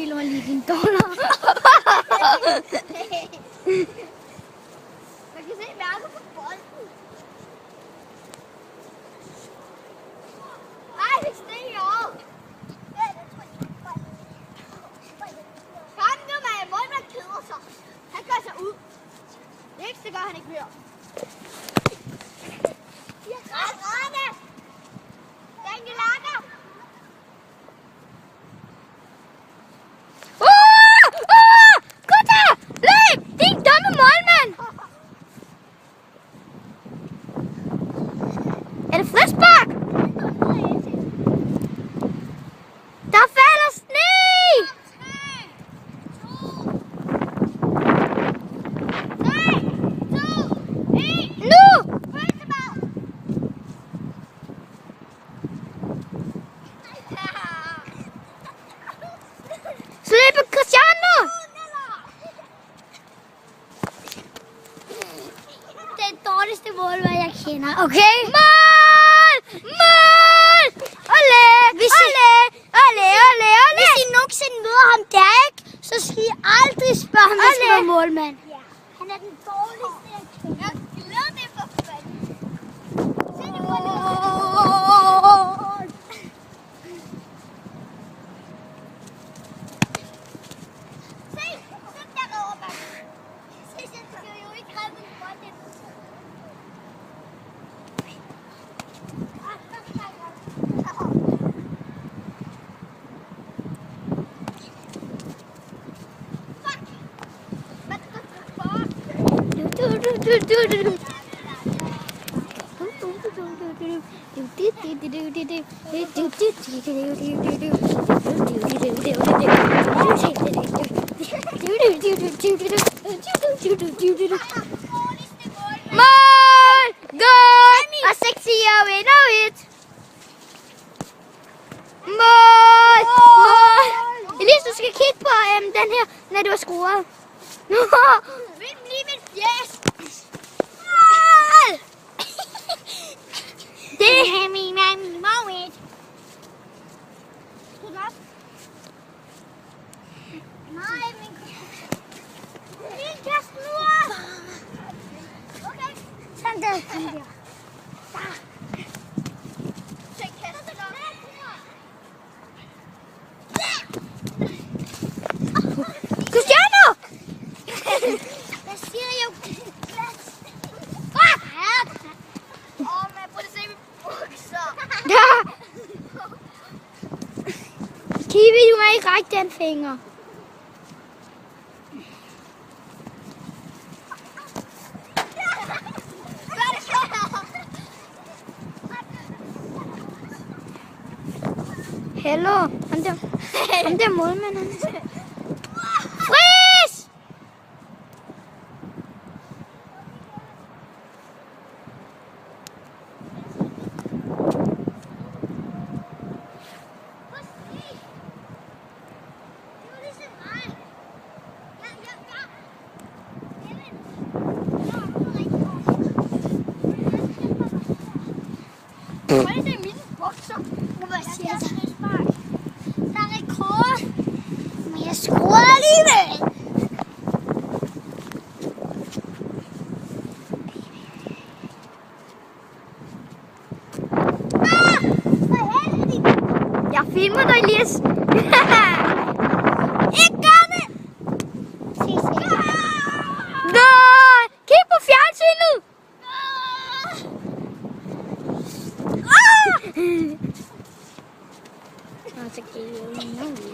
stille mig lige din dollar. Man kan se mærket på bolden. Ej, det stiger op. Kom nu, mand. Målmand keder sig. Han gør sig ud. Det gør han ikke mere. Rane! Danke Lager! Gutter! Løb! Din dumme målmand! Er det frispark? Der falder sne! Nu! Slipper Cristiano! Det er det dårligste mål, hvad jeg kender. Okay. Mål! Mål! Ole! Ole! Ole! Ole! Ole! Hvis I nogensinde møder ham der, ikke, så skal I aldrig spørge ham, hvad skal være målmand. Ja. Han er den dårligste, jeg kender. Jeg glæder mig for fanden. Se det på det. Se derovre, mand. Se, jeg skal jo ikke have min bold. Mål! Goal! Og 6 år vinder et. Mål! Mål! Elise, du skal kigge på den her, når du har scoret. Vind lige mit fjes. Mål! Det er min moment. Skru den op. Nej, min kast nu op. Okay. Sådan der. Kom der. Tænk kaster den op. Cristiano! Jeg siger jo. Man burde se mine bukser. Ja. Kiwi, du må ikke række den finger. Hello. Han der målmanden. Fris! Der er rekord, men jeg skruer alligevel. Jeg filmer dig, Elias. Ikke gør det! Nej! Kig på fjernsynet!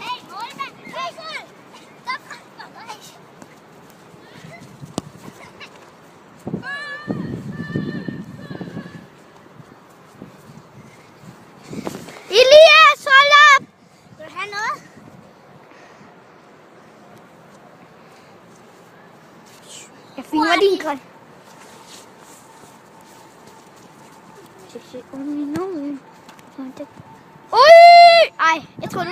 Hey, målmand! Hey, Søren! Stop! Elias, hold op! Vil du have noget? Jeg filmer din græn. Oj! Ej, jeg tror du...